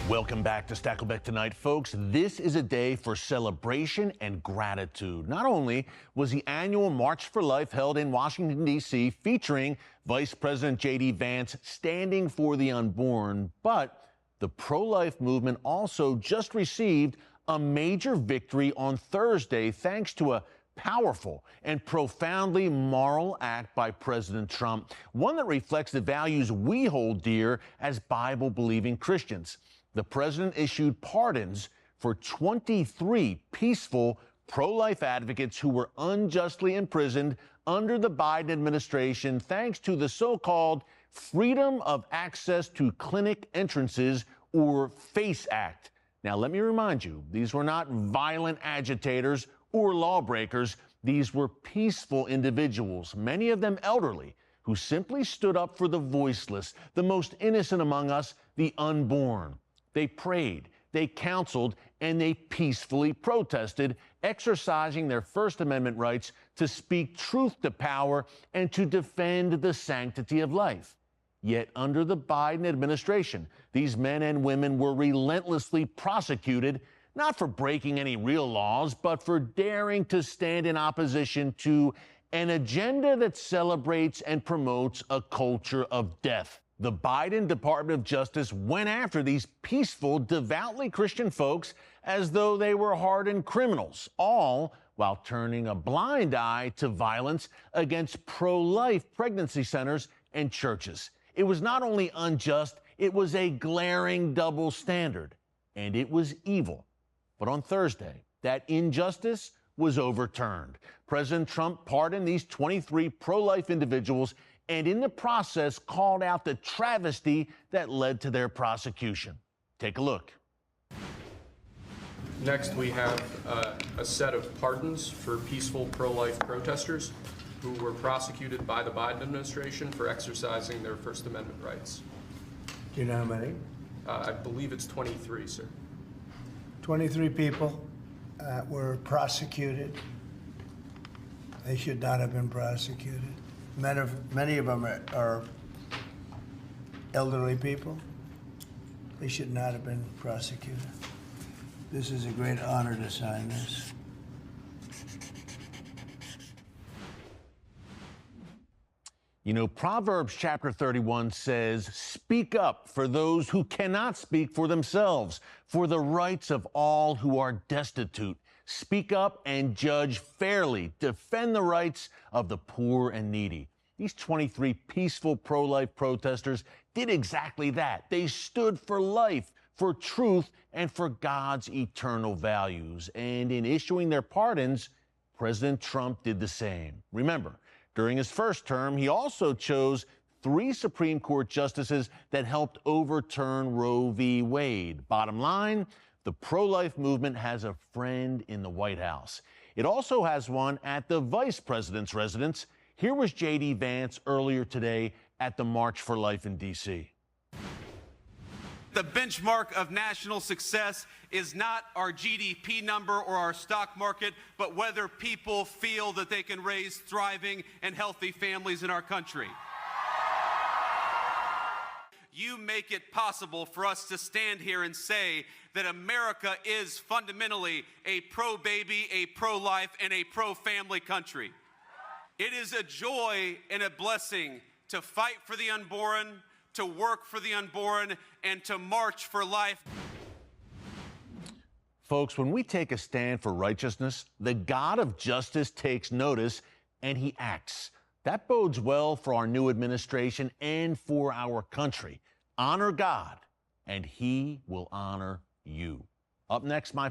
Welcome back to Stackleback Tonight, folks. This is a day for celebration and gratitude. Not only was the annual March for Life held in Washington, D.C., featuring Vice President J.D. Vance standing for the unborn, but the pro-life movement also just received a major victory on Thursday thanks to a powerful and profoundly moral act by President Trump, one that reflects the values we hold dear as Bible-believing Christians. The president issued pardons for 23 peaceful pro-life advocates who were unjustly imprisoned under the Biden administration thanks to the so-called Freedom of Access to Clinic Entrances, or FACE Act. Now, let me remind you, these were not violent agitators or lawbreakers. These were peaceful individuals, many of them elderly, who simply stood up for the voiceless, the most innocent among us, the unborn. They prayed, they counseled, and they peacefully protested, exercising their First Amendment rights to speak truth to power and to defend the sanctity of life. Yet under the Biden administration, these men and women were relentlessly prosecuted, not for breaking any real laws, but for daring to stand in opposition to an agenda that celebrates and promotes a culture of death. The Biden Department of Justice went after these peaceful, devoutly Christian folks as though they were hardened criminals, all while turning a blind eye to violence against pro-life pregnancy centers and churches. It was not only unjust, it was a glaring double standard, and it was evil. But on Thursday, that injustice was overturned. President Trump pardoned these 23 pro-life individuals and in the process called out the travesty that led to their prosecution. Take a look. Next, we have a set of pardons for peaceful pro-life protesters who were prosecuted by the Biden administration for exercising their First Amendment rights. Do you know how many? I believe it's 23, sir. 23 people were prosecuted. They should not have been prosecuted. Many of them are elderly people. They should not have been prosecuted. This is a great honor to sign this. You know, Proverbs chapter 31 says, "Speak up for those who cannot speak for themselves, for the rights of all who are destitute. Speak up and judge fairly. Defend the rights of the poor and needy." These 23 peaceful pro-life protesters did exactly that. They stood for life, for truth, and for God's eternal values. And in issuing their pardons, President Trump did the same. Remember, during his first term, he also chose 3 Supreme Court justices that helped overturn Roe v. Wade. Bottom line, the pro-life movement has a friend in the White House. It also has one at the vice president's residence. Here was J.D. Vance earlier today at the March for Life in D.C. The benchmark of national success is not our GDP number or our stock market, but whether people feel that they can raise thriving and healthy families in our country. You make it possible for us to stand here and say that America is fundamentally a pro-baby, a pro-life, and a pro-family country. It is a joy and a blessing to fight for the unborn, to work for the unborn, and to march for life. Folks, when we take a stand for righteousness, the God of justice takes notice and he acts. That bodes well for our new administration and for our country. Honor God, and he will honor you. Up next, my